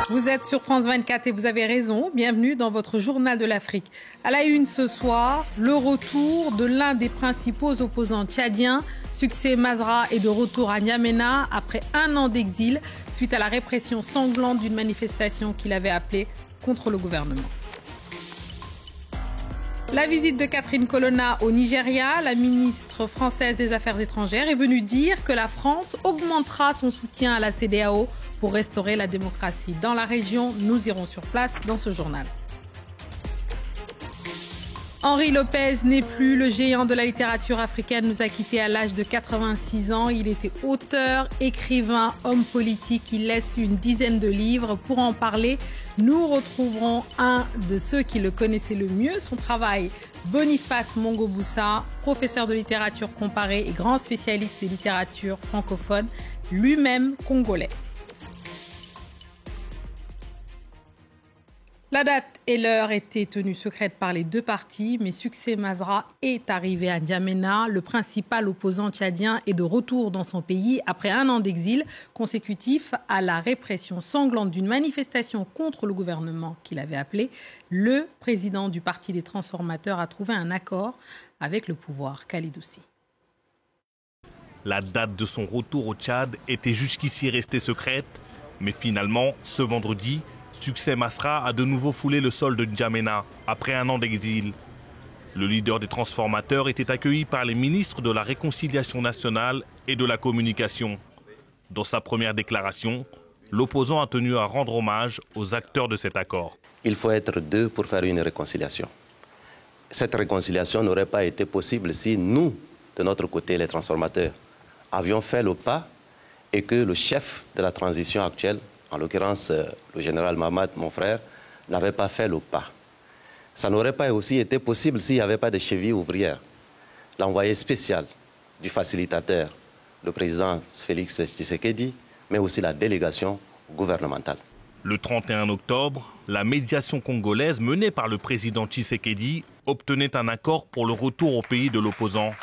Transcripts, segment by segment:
Vous êtes sur France 24 et vous avez raison. Bienvenue dans votre journal de l'Afrique. À la une ce soir, le retour de l'un des principaux opposants tchadiens. Succès Masra est de retour à N'Djamena après 1 an d'exil suite à la répression sanglante d'une manifestation qu'il avait appelée contre le gouvernement. La visite de Catherine Colonna au Nigeria, la ministre française des Affaires étrangères, est venue dire que la France augmentera son soutien à la CEDEAO pour restaurer la démocratie dans la région. Nous irons sur place dans ce journal. Henri Lopez n'est plus le géant de la littérature africaine, nous a quittés à l'âge de 86 ans. Il était auteur, écrivain, homme politique. Il laisse une dizaine de livres. Pour en parler, nous retrouverons un de ceux qui le connaissaient le mieux. Son travail, Boniface Mongoboussa, professeur de littérature comparée et grand spécialiste des littératures francophones, lui-même congolais. La date et l'heure étaient tenues secrètes par les deux parties, mais Succès Masra est arrivé à N'Djamena. Le principal opposant tchadien est de retour dans son pays après 1 an d'exil consécutif à la répression sanglante d'une manifestation contre le gouvernement qu'il avait appelé. Le président du Parti des transformateurs a trouvé un accord avec le pouvoir. Kalidoussi. La date de son retour au Tchad était jusqu'ici restée secrète, mais finalement, ce vendredi, Succès Masra a de nouveau foulé le sol de N'Djamena après 1 an d'exil. Le leader des transformateurs était accueilli par les ministres de la Réconciliation nationale et de la communication. Dans sa première déclaration, l'opposant a tenu à rendre hommage aux acteurs de cet accord. Il faut être 2 pour faire une réconciliation. Cette réconciliation n'aurait pas été possible si nous, de notre côté, les transformateurs, avions fait le pas et que le chef de la transition actuelle, en l'occurrence le général Mamad, mon frère, n'avait pas fait le pas. Ça n'aurait pas aussi été possible s'il n'y avait pas de cheville ouvrière. L'envoyé spécial du facilitateur, le président Félix Tshisekedi, mais aussi la délégation gouvernementale. Le 31 octobre, la médiation congolaise menée par le président Tshisekedi obtenait un accord pour le retour au pays de l'opposant.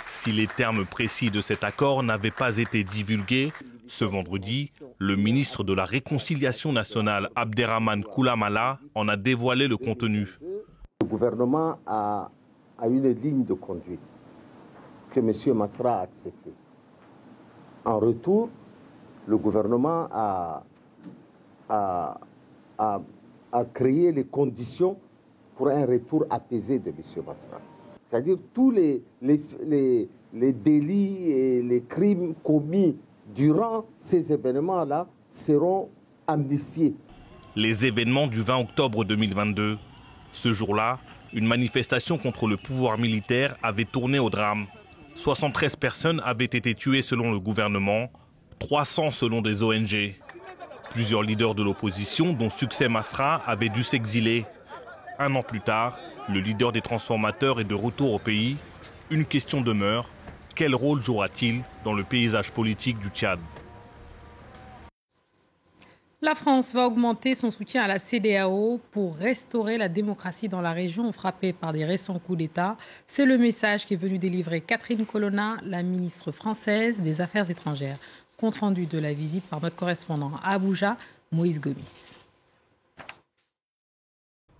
Si les termes précis de cet accord n'avaient pas été divulgués, ce vendredi, le ministre de la Réconciliation nationale, Abderrahmane Koulamala, en a dévoilé le contenu. Le gouvernement a une ligne de conduite que M. Masra a acceptée. En retour, le gouvernement a créé les conditions pour un retour apaisé de M. Masra. C'est-à-dire tous les délits et les crimes commis durant ces événements-là seront amnistiés. Les événements du 20 octobre 2022. Ce jour-là, une manifestation contre le pouvoir militaire avait tourné au drame. 73 personnes avaient été tuées selon le gouvernement, 300 selon des ONG. Plusieurs leaders de l'opposition, dont Succès Masra, avaient dû s'exiler. 1 an plus tard, le leader des transformateurs est de retour au pays. Une question demeure. Quel rôle jouera-t-il dans le paysage politique du Tchad ? La France va augmenter son soutien à la CEDEAO pour restaurer la démocratie dans la région frappée par des récents coups d'État. C'est le message qui est venu délivrer Catherine Colonna, la ministre française des Affaires étrangères. Compte rendu de la visite par notre correspondant à Abuja, Moïse Gomis.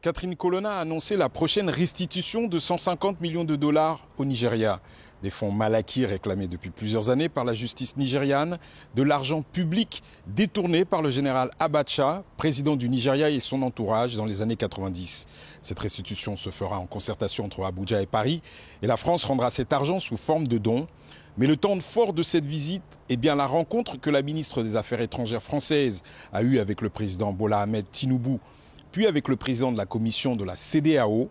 Catherine Colonna a annoncé la prochaine restitution de 150 millions de dollars au Nigeria. Des fonds mal acquis réclamés depuis plusieurs années par la justice nigériane, de l'argent public détourné par le général Abacha, président du Nigeria et son entourage dans les années 90. Cette restitution se fera en concertation entre Abuja et Paris et la France rendra cet argent sous forme de dons. Mais le temps fort de cette visite est bien la rencontre que la ministre des Affaires étrangères française a eue avec le président Bola Ahmed Tinubu, puis avec le président de la commission de la CEDEAO.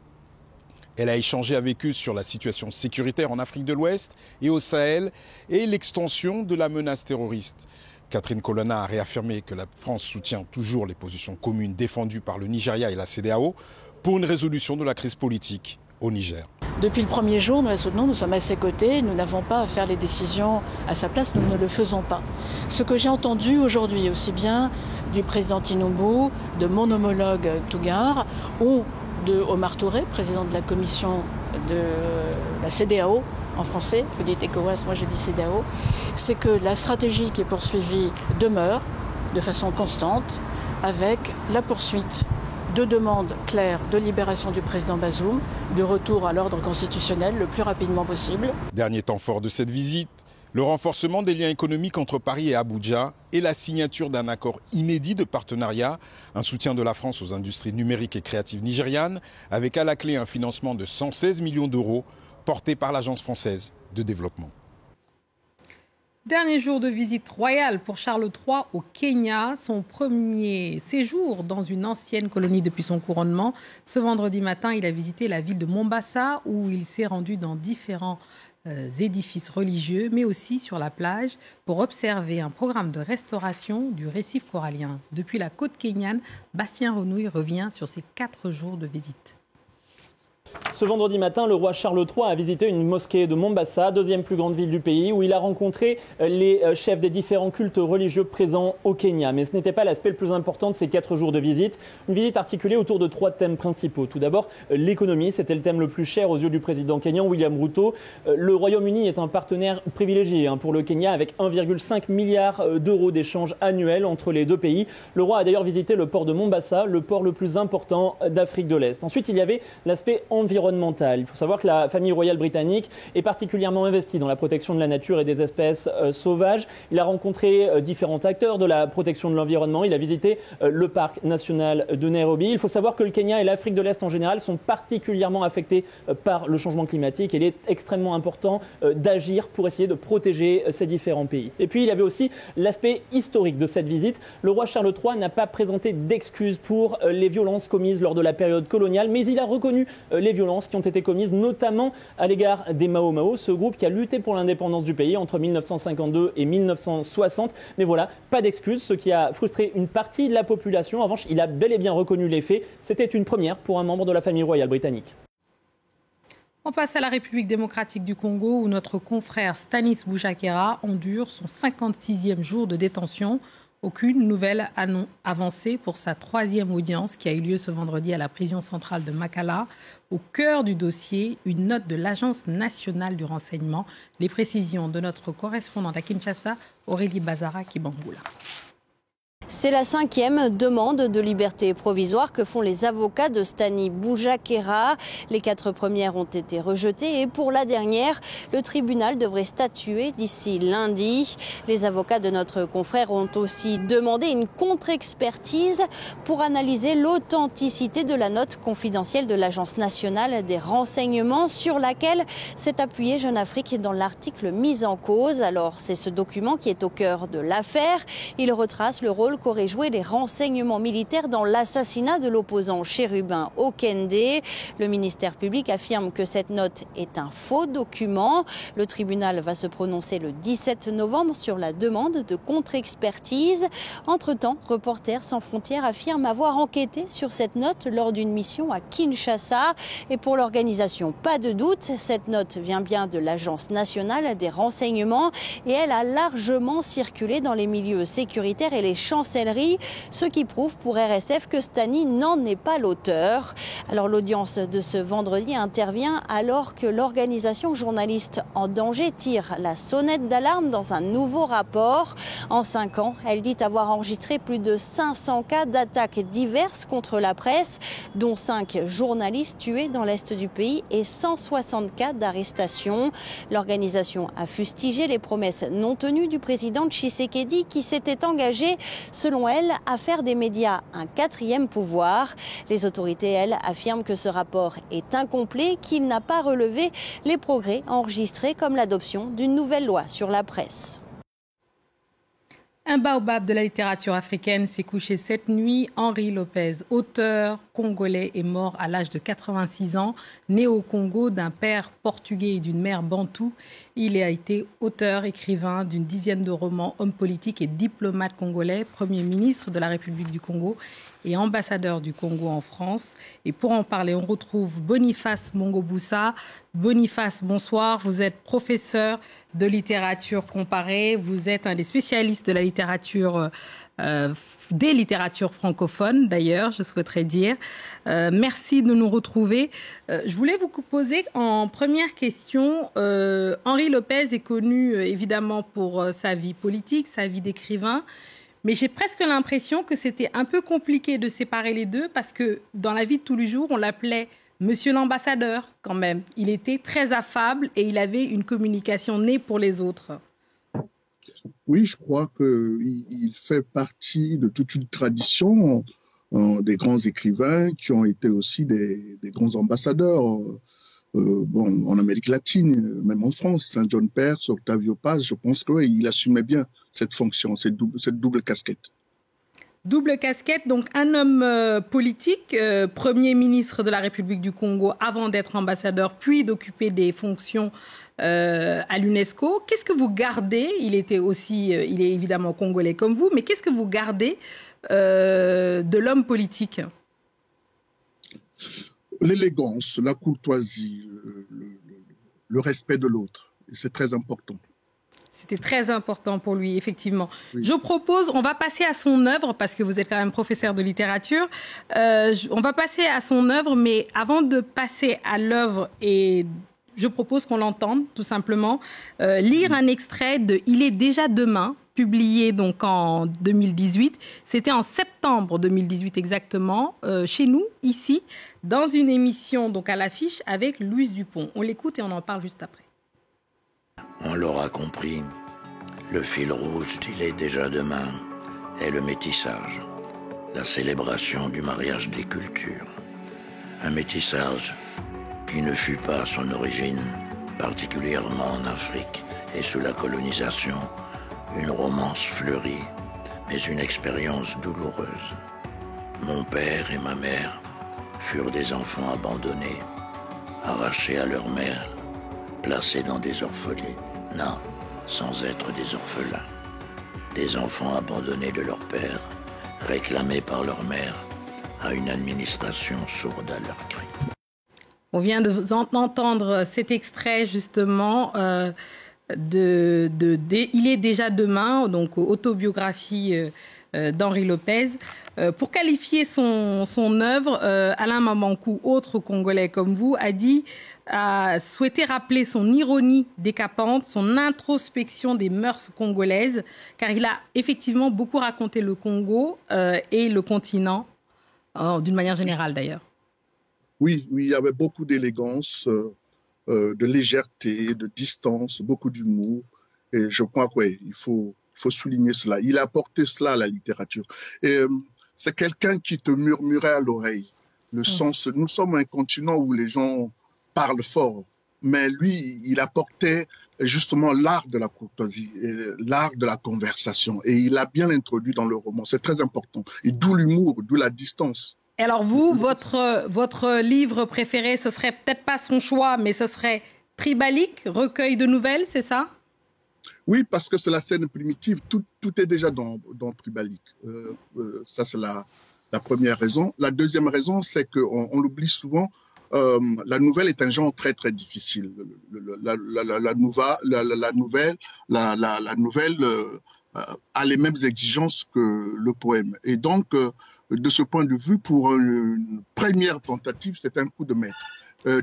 Elle a échangé avec eux sur la situation sécuritaire en Afrique de l'Ouest et au Sahel et l'extension de la menace terroriste. Catherine Colonna a réaffirmé que la France soutient toujours les positions communes défendues par le Nigeria et la CEDEAO pour une résolution de la crise politique au Niger. Depuis le premier jour, nous la soutenons, nous sommes à ses côtés, nous n'avons pas à faire les décisions à sa place, nous ne le faisons pas. Ce que j'ai entendu aujourd'hui, aussi bien du président Tinubu, de mon homologue Tougar, ou de Omar Touré, président de la commission de la CEDEAO, en français, vous dites ECOWAS, moi je dis CEDEAO, c'est que la stratégie qui est poursuivie demeure de façon constante, avec la poursuite de demandes claires de libération du président Bazoum, de retour à l'ordre constitutionnel le plus rapidement possible. Dernier temps fort de cette visite, le renforcement des liens économiques entre Paris et Abuja et la signature d'un accord inédit de partenariat, un soutien de la France aux industries numériques et créatives nigérianes, avec à la clé un financement de 116 millions d'euros porté par l'Agence française de développement. Dernier jour de visite royale pour Charles III au Kenya, son premier séjour dans une ancienne colonie depuis son couronnement. Ce vendredi matin, il a visité la ville de Mombasa où il s'est rendu dans différents édifices religieux, mais aussi sur la plage pour observer un programme de restauration du récif corallien. Depuis la côte kenyane, Bastien Renouille revient sur ses 4 jours de visite. Ce vendredi matin, le roi Charles III a visité une mosquée de Mombasa, deuxième plus grande ville du pays, où il a rencontré les chefs des différents cultes religieux présents au Kenya. Mais ce n'était pas l'aspect le plus important de ces 4 jours de visite. Une visite articulée autour de 3 thèmes principaux. Tout d'abord, l'économie. C'était le thème le plus cher aux yeux du président kenyan, William Ruto. Le Royaume-Uni est un partenaire privilégié pour le Kenya, avec 1,5 milliard d'euros d'échanges annuels entre les deux pays. Le roi a d'ailleurs visité le port de Mombasa, le port le plus important d'Afrique de l'Est. Ensuite, il y avait l'aspect environnemental. Il faut savoir que la famille royale britannique est particulièrement investie dans la protection de la nature et des espèces sauvages. Il a rencontré différents acteurs de la protection de l'environnement. Il a visité le parc national de Nairobi. Il faut savoir que le Kenya et l'Afrique de l'Est en général sont particulièrement affectés par le changement climatique. Il est extrêmement important d'agir pour essayer de protéger ces différents pays. Et puis il y avait aussi l'aspect historique de cette visite. Le roi Charles III n'a pas présenté d'excuses pour les violences commises lors de la période coloniale, mais il a reconnu les violences qui ont été commises notamment à l'égard des Mau Mau, ce groupe qui a lutté pour l'indépendance du pays entre 1952 et 1960. Mais voilà, pas d'excuses, ce qui a frustré une partie de la population. En revanche, il a bel et bien reconnu les faits. C'était une première pour un membre de la famille royale britannique. On passe à la République démocratique du Congo où notre confrère Stanis Boujakera endure son 56e jour de détention. Aucune nouvelle avancée pour sa 3e audience qui a eu lieu ce vendredi à la prison centrale de Makala. Au cœur du dossier, une note de l'Agence nationale du renseignement. Les précisions de notre correspondante à Kinshasa, Aurélie Bazara-Kibangula. C'est la 5e demande de liberté provisoire que font les avocats de Stanis Boujakera. Les 4 premières ont été rejetées et pour la dernière, le tribunal devrait statuer d'ici lundi. Les avocats de notre confrère ont aussi demandé une contre-expertise pour analyser l'authenticité de la note confidentielle de l'Agence nationale des renseignements sur laquelle s'est appuyée Jeune Afrique dans l'article mis en cause. Alors c'est ce document qui est au cœur de l'affaire. Il retrace le rôle qu'auraient joué les renseignements militaires dans l'assassinat de l'opposant Chérubin Okende. Le ministère public affirme que cette note est un faux document. Le tribunal va se prononcer le 17 novembre sur la demande de contre-expertise. Entre-temps, Reporters sans frontières affirme avoir enquêté sur cette note lors d'une mission à Kinshasa. Et pour l'organisation, pas de doute, cette note vient bien de l'Agence nationale des renseignements et elle a largement circulé dans les milieux sécuritaires et les chancelleries, ce qui prouve pour RSF que Stanis n'en est pas l'auteur. Alors l'audience de ce vendredi intervient alors que l'organisation Journalistes en danger tire la sonnette d'alarme dans un nouveau rapport. En 5 ans, elle dit avoir enregistré plus de 500 cas d'attaques diverses contre la presse, dont 5 journalistes tués dans l'est du pays et 160 cas d'arrestation. L'organisation a fustigé les promesses non tenues du président Tshisekedi qui s'était engagé, selon elle, à faire des médias un 4e pouvoir. Les autorités, elles, affirment que ce rapport est incomplet, qu'il n'a pas relevé les progrès enregistrés comme l'adoption d'une nouvelle loi sur la presse. Un baobab de la littérature africaine s'est couché cette nuit. Henri Lopez, auteur congolais, est mort à l'âge de 86 ans. Né au Congo d'un père portugais et d'une mère bantoue, il a été auteur, écrivain d'une dizaine de romans, homme politique et diplomate congolais, Premier ministre de la République du Congo et ambassadeur du Congo en France. Et pour en parler, on retrouve Boniface Mongoboussa. Boniface, bonsoir. Vous êtes professeur de littérature comparée. Vous êtes un des spécialistes de la littérature, des littératures francophones d'ailleurs, je souhaiterais dire. Merci de nous retrouver. Je voulais vous poser en première question, Henri Lopez est connu évidemment pour sa vie politique, sa vie d'écrivain, Mais j'ai presque l'impression que c'était un peu compliqué de séparer les deux parce que dans la vie de tous les jours, on l'appelait Monsieur l'ambassadeur quand même. Il était très affable et il avait une communication née pour les autres. Oui, je crois qu'il fait partie de toute une tradition des grands écrivains qui ont été aussi des grands ambassadeurs. En Amérique latine, même en France, Saint John Perse, Octavio Paz, je pense qu'il assumait bien cette fonction, cette double casquette. Double casquette, donc un homme politique, Premier ministre de la République du Congo avant d'être ambassadeur, puis d'occuper des fonctions à l'UNESCO. Qu'est-ce que vous gardez ? Il est évidemment congolais comme vous, mais qu'est-ce que vous gardez de l'homme politique ? L'élégance, la courtoisie, le respect de l'autre. C'est très important. C'était très important pour lui, effectivement. Oui. Je propose, on va passer à son œuvre, parce que vous êtes quand même professeur de littérature. On va passer à son œuvre, mais avant de passer à l'œuvre, et je propose qu'on l'entende, tout simplement, lire un extrait de « Il est déjà demain », publié donc en 2018. C'était en septembre 2018 exactement, chez nous, ici, dans une émission donc à l'affiche avec Louise Dupont. On l'écoute et on en parle juste après. On l'aura compris, le fil rouge d'Il est déjà demain est le métissage, la célébration du mariage des cultures. Un métissage qui ne fut pas à son origine, particulièrement en Afrique et sous la colonisation, une romance fleurie, mais une expérience douloureuse. Mon père et ma mère furent des enfants abandonnés, arrachés à leur mère, placés dans des orphelinats sans être des orphelins. Des enfants abandonnés de leur père, réclamés par leur mère à une administration sourde à leurs cris. On vient d'entendre cet extrait justement Il est déjà demain, donc autobiographie d'Henri Lopez. Pour qualifier son œuvre, Alain Mamankou, autre Congolais comme vous, a souhaité rappeler son ironie décapante, son introspection des mœurs congolaises, car il a effectivement beaucoup raconté le Congo et le continent, d'une manière générale d'ailleurs. Oui, il y avait beaucoup d'élégance, de légèreté, de distance, beaucoup d'humour. Et je crois qu'il faut souligner cela. Il a apporté cela à la littérature. Et c'est quelqu'un qui te murmurait à l'oreille. Le sens, nous sommes un continent où les gens parlent fort. Mais lui, il apportait justement l'art de la courtoisie, l'art de la conversation. Et il a bien introduit dans le roman. C'est très important. Et d'où l'humour, d'où la distance. Alors vous, votre livre préféré, ce serait peut-être pas son choix, mais ce serait Tribalique, recueil de nouvelles, c'est ça ? Oui, parce que c'est la scène primitive, tout est déjà dans Tribalique. Ça, c'est la première raison. La deuxième raison, c'est qu'on l'oublie souvent, la nouvelle est un genre très, très difficile. La nouvelle a les mêmes exigences que le poème. Et donc, de ce point de vue, pour une première tentative, c'est un coup de maître.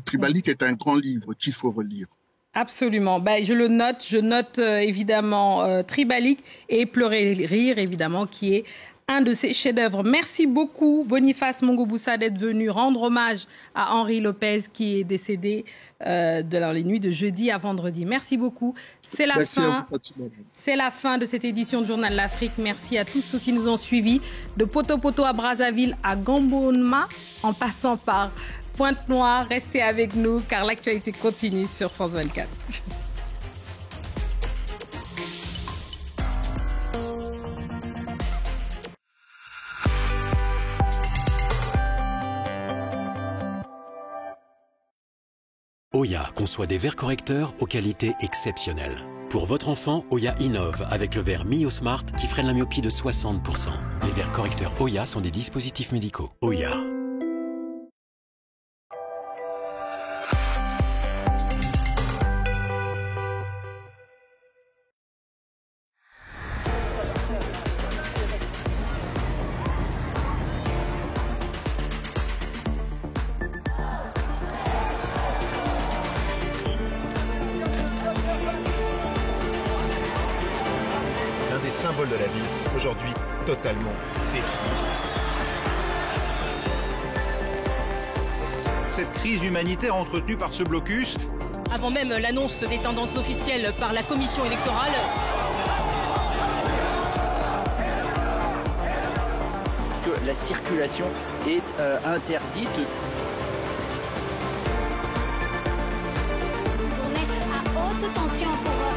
Tribalique est un grand livre qu'il faut relire. Absolument. Je le note. Je note évidemment Tribalique et Pleurer et rire, évidemment, qui est un de ses chefs-d'œuvre. Merci beaucoup, Boniface Mongoboussa, d'être venu rendre hommage à Henri Lopez, qui est décédé dans les nuits de jeudi à vendredi. Merci beaucoup. C'est la fin de cette édition du Journal de l'Afrique. Merci à tous ceux qui nous ont suivis, de Poto-Poto à Brazzaville à Gambonma, en passant par Pointe-Noire. Restez avec nous, car l'actualité continue sur France 24. Oya conçoit des verres correcteurs aux qualités exceptionnelles. Pour votre enfant, Oya innove avec le verre MioSmart qui freine la myopie de 60%. Les verres correcteurs Oya sont des dispositifs médicaux. Oya. De la vie. aujourd'hui totalement détruit. Cette crise humanitaire entretenue par ce blocus, avant même l'annonce des tendances officielles par la commission électorale, que la circulation est interdite. On est à haute tension pour